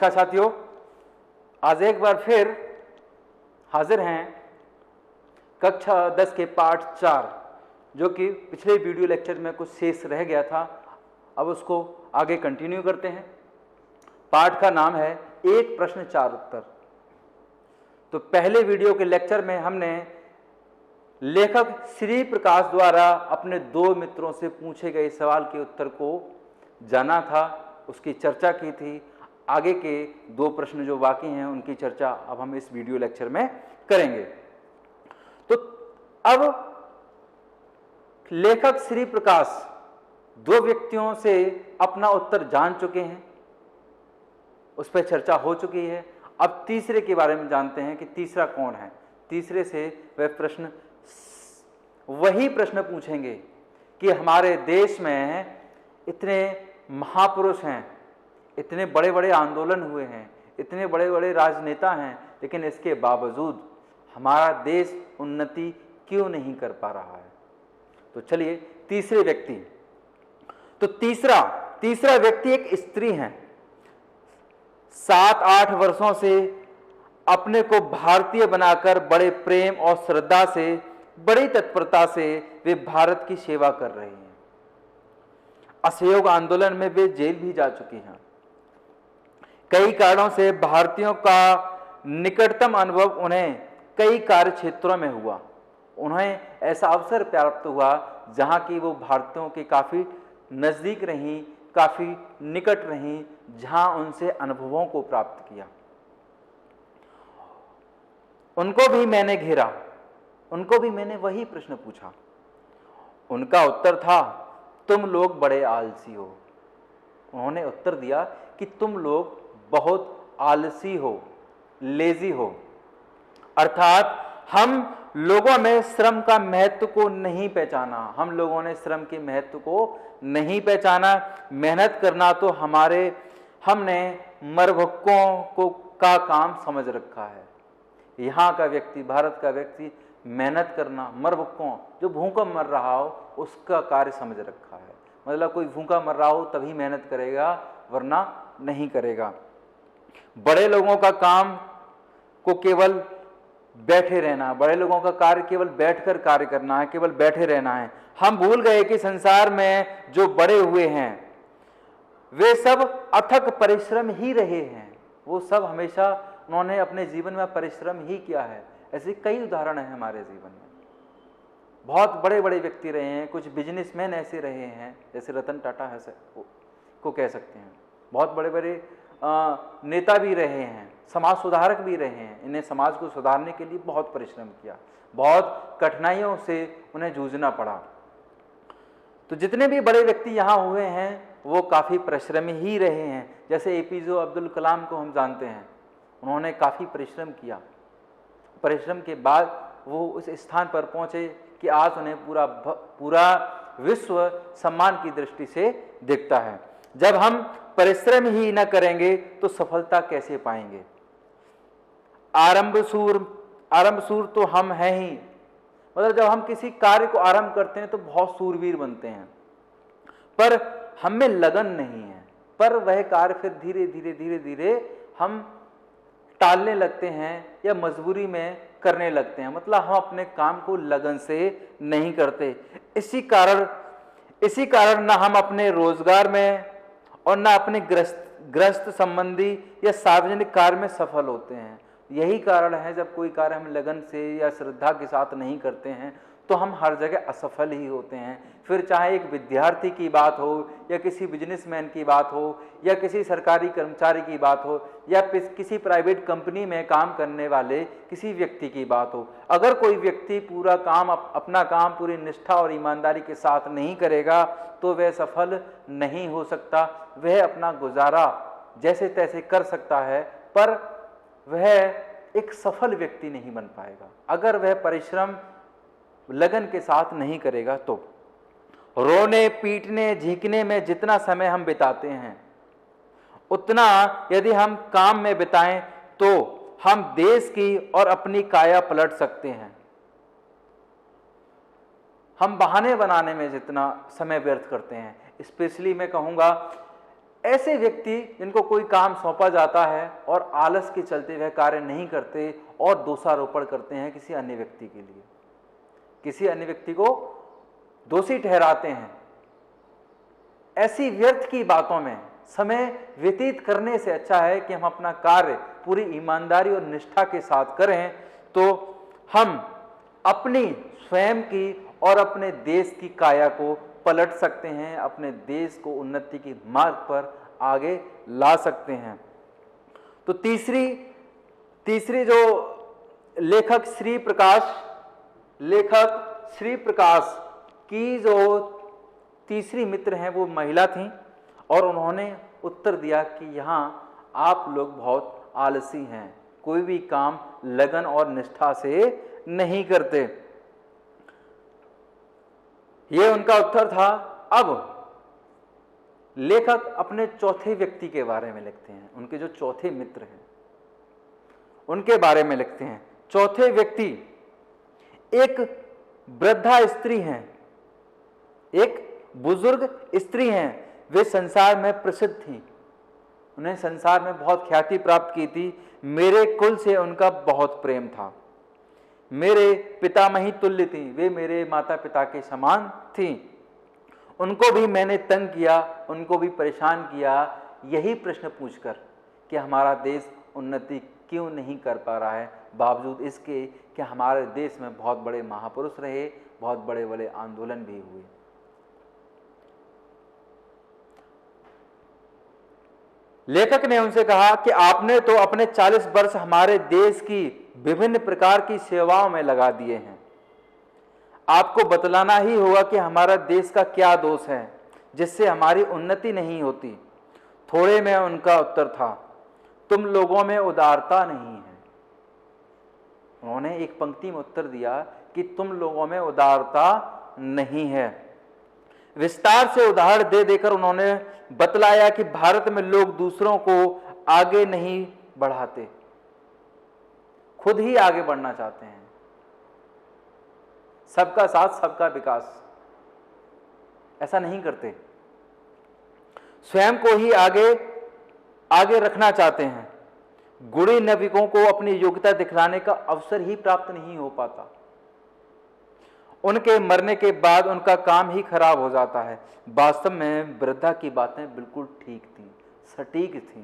नमस्कार साथियों, आज एक बार फिर हाजिर हैं कक्षा 10 के पाठ 4, जो कि पिछले वीडियो लेक्चर में कुछ शेष रह गया था। अब उसको आगे कंटिन्यू करते हैं। पाठ का नाम है एक प्रश्न 4 उत्तर। तो पहले वीडियो के लेक्चर में हमने लेखक श्री प्रकाश द्वारा अपने 2 मित्रों से पूछे गए सवाल के उत्तर को जाना था, उसकी चर्चा की थी। आगे के 2 प्रश्न जो बाकी हैं उनकी चर्चा अब हम इस वीडियो लेक्चर में करेंगे। तो अब लेखक श्री प्रकाश 2 व्यक्तियों से अपना उत्तर जान चुके हैं, उस पर चर्चा हो चुकी है। अब तीसरे के बारे में जानते हैं कि तीसरा कौन है। तीसरे से वही प्रश्न पूछेंगे कि हमारे देश में इतने महापुरुष हैं, इतने बड़े बड़े आंदोलन हुए हैं, इतने बड़े बड़े राजनेता हैं, लेकिन इसके बावजूद हमारा देश उन्नति क्यों नहीं कर पा रहा है। तो चलिए तीसरे व्यक्ति, तो तीसरा व्यक्ति एक स्त्री हैं। 7-8 वर्षों से अपने को भारतीय बनाकर बड़े प्रेम और श्रद्धा से, बड़ी तत्परता से वे भारत की सेवा कर रही हैं। असहयोग आंदोलन में वे जेल भी जा चुकी हैं। कई कारणों से भारतीयों का निकटतम अनुभव उन्हें कई कार्य क्षेत्रों में हुआ। उन्हें ऐसा अवसर प्राप्त हुआ जहां की वो भारतीयों के काफी नजदीक रहीं, काफी निकट रहीं, जहां उनसे अनुभवों को प्राप्त किया। उनको भी मैंने घेरा, उनको भी मैंने वही प्रश्न पूछा। उनका उत्तर था, तुम लोग बड़े आलसी हो। उन्होंने उत्तर दिया कि तुम लोग बहुत आलसी हो, लेजी हो। अर्थात हम लोगों में श्रम का महत्व को नहीं पहचाना। हम लोगों ने श्रम के महत्व को नहीं पहचाना। मेहनत करना तो हमने मरभक्कों का काम समझ रखा है। यहाँ का व्यक्ति, भारत का व्यक्ति मेहनत करना, मरभक्कों जो भूखा मर रहा हो उसका कार्य समझ रखा है। मतलब कोई भूखा मर रहा हो तभी मेहनत करेगा, वरना नहीं करेगा। बड़े लोगों का काम को केवल बैठे रहना, बड़े लोगों का कार्य केवल बैठकर कार्य करना है, केवल बैठे रहना है। हम भूल गए कि संसार में जो बड़े हुए हैं वे सब अथक परिश्रम ही रहे हैं। वो सब हमेशा उन्होंने अपने जीवन में परिश्रम ही किया है। ऐसे कई उदाहरण हैं हमारे जीवन में। बहुत बड़े बड़े व्यक्ति रहे हैं, कुछ बिजनेसमैन ऐसे रहे हैं, जैसे रतन टाटा है को कह सकते हैं। बहुत बड़े बड़े नेता भी रहे हैं, समाज सुधारक भी रहे हैं। इन्हें समाज को सुधारने के लिए बहुत परिश्रम किया, बहुत कठिनाइयों से उन्हें जूझना पड़ा। तो जितने भी बड़े व्यक्ति यहाँ हुए हैं वो काफ़ी परिश्रमी ही रहे हैं। जैसे एपीजे अब्दुल कलाम को हम जानते हैं, उन्होंने काफ़ी परिश्रम किया। परिश्रम के बाद वो उस स्थान पर पहुँचे कि आज उन्हें पूरा विश्व सम्मान की दृष्टि से देखता है। जब हम परिश्रम ही न करेंगे तो सफलता कैसे पाएंगे। आरंभ सूर तो हम हैं ही। मतलब जब हम किसी कार्य को आरंभ करते हैं तो बहुत सूरवीर बनते हैं, पर हम में लगन नहीं है। पर वह कार्य फिर धीरे धीरे हम टालने लगते हैं या मजबूरी में करने लगते हैं। मतलब हम अपने काम को लगन से नहीं करते। इसी कारण ना हम अपने रोजगार में और ना अपने ग्रस्त संबंधी या सार्वजनिक कार्य में सफल होते हैं। यही कारण है, जब कोई कार्य हम लगन से या श्रद्धा के साथ नहीं करते हैं तो हम हर जगह असफल ही होते हैं। फिर चाहे एक विद्यार्थी की बात हो या किसी बिजनेसमैन की बात हो या किसी सरकारी कर्मचारी की बात हो या किसी प्राइवेट कंपनी में काम करने वाले किसी व्यक्ति की बात हो। अगर कोई व्यक्ति अपना काम पूरी निष्ठा और ईमानदारी के साथ नहीं करेगा तो वह सफल नहीं हो सकता। वह अपना गुजारा जैसे तैसे कर सकता है, पर वह एक सफल व्यक्ति नहीं बन पाएगा अगर वह परिश्रम लगन के साथ नहीं करेगा। तो रोने पीटने झींकने में जितना समय हम बिताते हैं उतना यदि हम काम में बिताएं तो हम देश की और अपनी काया पलट सकते हैं। हम बहाने बनाने में जितना समय व्यर्थ करते हैं, स्पेशली मैं कहूँगा ऐसे व्यक्ति जिनको कोई काम सौंपा जाता है और आलस के चलते वह कार्य नहीं करते और दोषारोपण करते हैं किसी अन्य व्यक्ति के लिए, किसी अन्य व्यक्ति को दोषी ठहराते हैं। ऐसी व्यर्थ की बातों में समय व्यतीत करने से अच्छा है कि हम अपना कार्य पूरी ईमानदारी और निष्ठा के साथ करें, तो हम अपनी स्वयं की और अपने देश की काया को पलट सकते हैं, अपने देश को उन्नति की मार्ग पर आगे ला सकते हैं। तो तीसरी जो लेखक श्री प्रकाश की जो तीसरी मित्र हैं वो महिला थी और उन्होंने उत्तर दिया कि यहाँ आप लोग बहुत आलसी हैं, कोई भी काम लगन और निष्ठा से नहीं करते। यह उनका उत्तर था। अब लेखक अपने चौथे व्यक्ति के बारे में लिखते हैं, उनके जो चौथे मित्र हैं उनके बारे में लिखते हैं। चौथे व्यक्ति एक वृद्धा स्त्री हैं, एक बुजुर्ग स्त्री हैं। वे संसार में प्रसिद्ध थी, उन्हें संसार में बहुत ख्याति प्राप्त की थी। मेरे कुल से उनका बहुत प्रेम था, मेरे पितामही तुल्य थी, वे मेरे माता पिता के समान थी। उनको भी मैंने तंग किया, उनको भी परेशान किया, यही प्रश्न पूछकर कि हमारा देश उन्नति क्यों नहीं कर पा रहा है, बावजूद इसके कि हमारे देश में बहुत बड़े महापुरुष रहे, बहुत बड़े बड़े आंदोलन भी हुए। लेखक ने उनसे कहा कि आपने तो अपने 40 वर्ष हमारे देश की विभिन्न प्रकार की सेवाओं में लगा दिए हैं, आपको बतलाना ही होगा कि हमारा देश का क्या दोष है जिससे हमारी उन्नति नहीं होती। थोड़े में उनका उत्तर था, तुम लोगों में उदारता नहीं है। उन्होंने एक पंक्ति में उत्तर दिया कि तुम लोगों में उदारता नहीं है। विस्तार से उदाहरण दे देकर उन्होंने बतलाया कि भारत में लोग दूसरों को आगे नहीं बढ़ाते, खुद ही आगे बढ़ना चाहते हैं। सबका साथ सबका विकास, ऐसा नहीं करते, स्वयं को ही आगे रखना चाहते हैं। गुणी नविकों को अपनी योग्यता दिखलाने का अवसर ही प्राप्त नहीं हो पाता, उनके मरने के बाद उनका काम ही खराब हो जाता है। वास्तव में वृद्धा की बातें बिल्कुल ठीक थी, सटीक थी।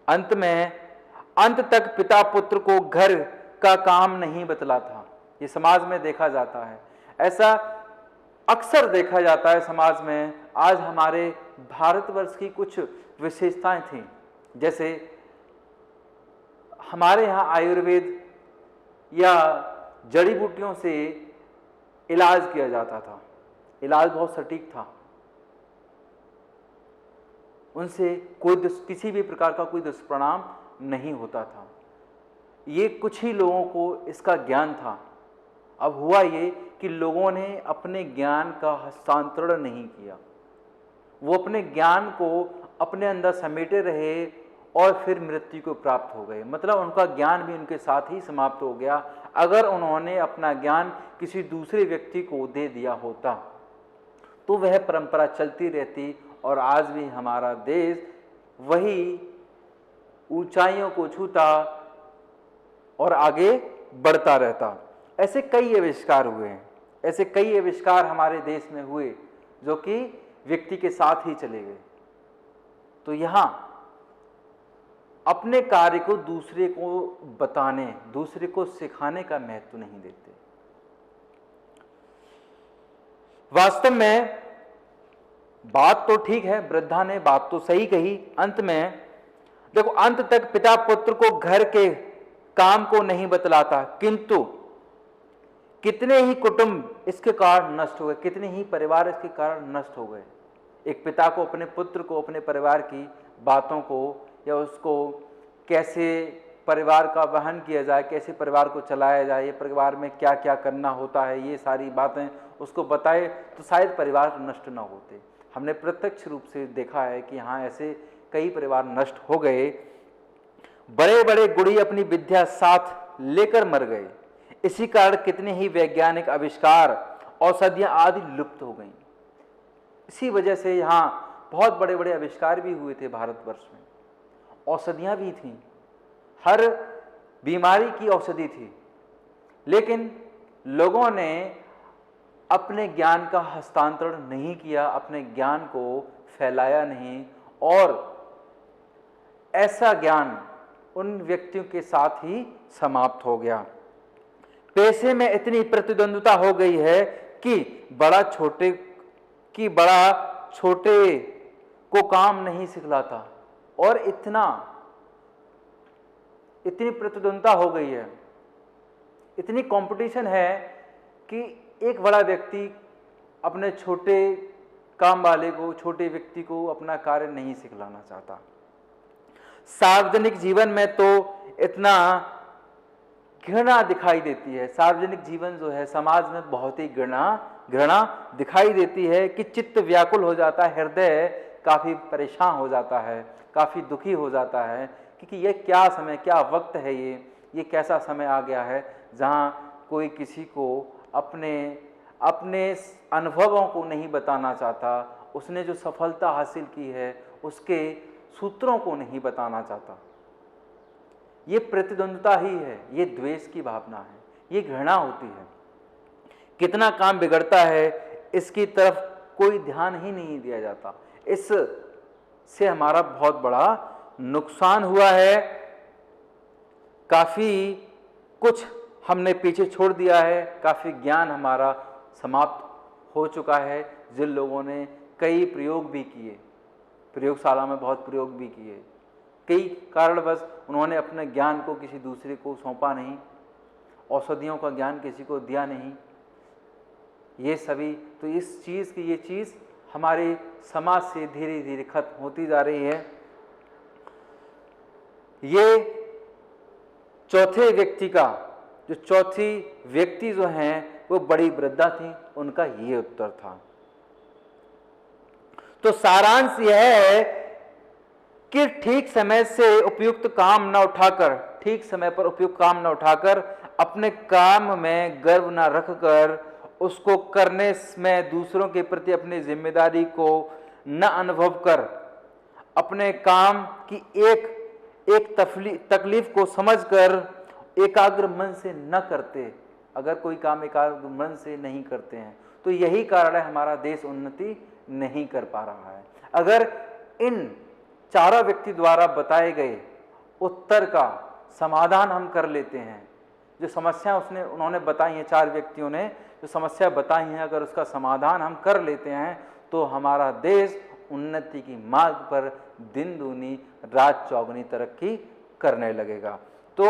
अंत तक पिता पुत्र को घर का काम नहीं बतला था। ये समाज में देखा जाता है, ऐसा अक्सर देखा जाता है समाज में। आज हमारे भारतवर्ष की कुछ विशेषताएं थी, जैसे हमारे यहाँ आयुर्वेद या जड़ी बूटियों से इलाज किया जाता था, इलाज बहुत सटीक था, उनसे किसी भी प्रकार का कोई दुष्परिणाम नहीं होता था। ये कुछ ही लोगों को इसका ज्ञान था। अब हुआ ये कि लोगों ने अपने ज्ञान का हस्तांतरण नहीं किया, वो अपने ज्ञान को अपने अंदर समेटे रहे और फिर मृत्यु को प्राप्त हो गए। मतलब उनका ज्ञान भी उनके साथ ही समाप्त हो गया। अगर उन्होंने अपना ज्ञान किसी दूसरे व्यक्ति को दे दिया होता तो वह परंपरा चलती रहती और आज भी हमारा देश वही ऊंचाइयों को छूता और आगे बढ़ता रहता। ऐसे कई आविष्कार हुए हैं, ऐसे कई आविष्कार हमारे देश में हुए जो कि व्यक्ति के साथ ही चले गए। तो यहां अपने कार्य को दूसरे को बताने, दूसरे को सिखाने का महत्व नहीं देते। वास्तव में बात तो ठीक है, वृद्धा ने बात तो सही कही। अंत में देखो, अंत तक पिता पुत्र को घर के काम को नहीं बतलाता, किंतु कितने ही कुटुंब इसके कारण नष्ट हो गए, कितने ही परिवार इसके कारण नष्ट हो गए। एक पिता को अपने पुत्र को अपने परिवार की बातों को या उसको कैसे परिवार का वहन किया जाए, कैसे परिवार को चलाया जाए, ये परिवार में क्या क्या करना होता है, ये सारी बातें उसको बताए तो शायद परिवार नष्ट ना होते। हमने प्रत्यक्ष रूप से देखा है कि यहाँ ऐसे कई परिवार नष्ट हो गए। बड़े बड़े गुणी अपनी विद्या साथ लेकर मर गए। इसी कारण कितने ही वैज्ञानिक आविष्कार, औषधियां आदि लुप्त हो गई। इसी वजह से यहाँ बहुत बड़े बड़े आविष्कार भी हुए थे भारतवर्ष में, औषधियाँ भी थीं, हर बीमारी की औषधि थी, लेकिन लोगों ने अपने ज्ञान का हस्तांतरण नहीं किया, अपने ज्ञान को फैलाया नहीं, और ऐसा ज्ञान उन व्यक्तियों के साथ ही समाप्त हो गया। पैसे में इतनी प्रतिद्वंद्विता हो गई है कि बड़ा छोटे को काम नहीं सिखलाता, और इतनी प्रतिद्वंद्विता हो गई है, इतनी कंपटीशन है कि एक बड़ा व्यक्ति अपने छोटे काम वाले को, छोटे व्यक्ति को अपना कार्य नहीं सिखलाना चाहता। सार्वजनिक जीवन में तो इतना घृणा दिखाई देती है, सार्वजनिक जीवन जो है समाज में बहुत ही घृणा दिखाई देती है कि चित्त व्याकुल हो जाता है, हृदय काफी परेशान हो जाता है, काफी दुखी हो जाता है, क्योंकि ये क्या समय, क्या वक्त है, ये कैसा समय आ गया है जहाँ कोई किसी को अपने अनुभवों को नहीं बताना चाहता, उसने जो सफलता हासिल की है उसके सूत्रों को नहीं बताना चाहता। ये प्रतिद्वंद्विता ही है, ये द्वेष की भावना है, ये घृणा होती है। कितना काम बिगड़ता है इसकी तरफ कोई ध्यान ही नहीं दिया जाता। इससे हमारा बहुत बड़ा नुकसान हुआ है, काफी कुछ हमने पीछे छोड़ दिया है, काफी ज्ञान हमारा समाप्त हो चुका है। जिन लोगों ने कई प्रयोग भी किए, प्रयोगशाला में बहुत प्रयोग भी किए, कई कारणवश उन्होंने अपने ज्ञान को किसी दूसरे को सौंपा नहीं, औषधियों का ज्ञान किसी को दिया नहीं, ये सभी तो इस चीज़ की, ये चीज़ हमारे समाज से धीरे धीरे खत्म होती जा रही है। ये चौथी व्यक्ति जो हैं वो बड़ी वृद्धा थी, उनका ये उत्तर था। तो सारांश यह है कि ठीक समय से उपयुक्त काम न उठाकर, ठीक समय पर उपयुक्त काम न उठाकर, अपने काम में गर्व न रखकर, उसको करने में दूसरों के प्रति अपनी जिम्मेदारी को न अनुभव कर, अपने काम की एक तकलीफ को समझकर एकाग्र मन से न करते, अगर कोई काम एकाग्र मन से नहीं करते हैं तो यही कारण है हमारा देश उन्नति नहीं कर पा रहा है। अगर इन चारों व्यक्ति द्वारा बताए गए उत्तर का समाधान हम कर लेते हैं, जो समस्या उन्होंने बताई हैं, चार व्यक्तियों ने जो समस्या बताई हैं, अगर उसका समाधान हम कर लेते हैं तो हमारा देश उन्नति की मार्ग पर दिन दूनी रात चौगुनी तरक्की करने लगेगा। तो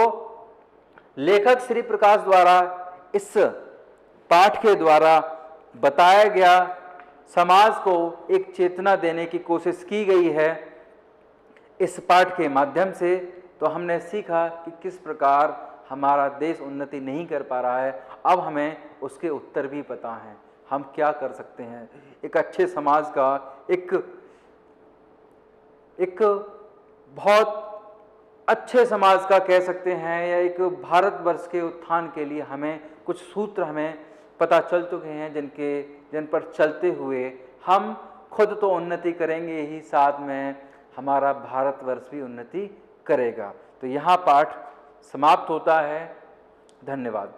लेखक श्री प्रकाश द्वारा इस पाठ के द्वारा बताया गया समाज को एक चेतना देने की कोशिश की गई है इस पाठ के माध्यम से। तो हमने सीखा कि किस प्रकार हमारा देश उन्नति नहीं कर पा रहा है, अब हमें उसके उत्तर भी पता हैं, हम क्या कर सकते हैं। एक अच्छे समाज का, एक बहुत अच्छे समाज का कह सकते हैं, या एक भारतवर्ष के उत्थान के लिए हमें कुछ सूत्र हमें पता चल चुके हैं, जिन पर चलते हुए हम खुद तो उन्नति करेंगे ही, साथ में हमारा भारतवर्ष भी उन्नति करेगा। तो यहाँ पाठ समाप्त होता है। धन्यवाद।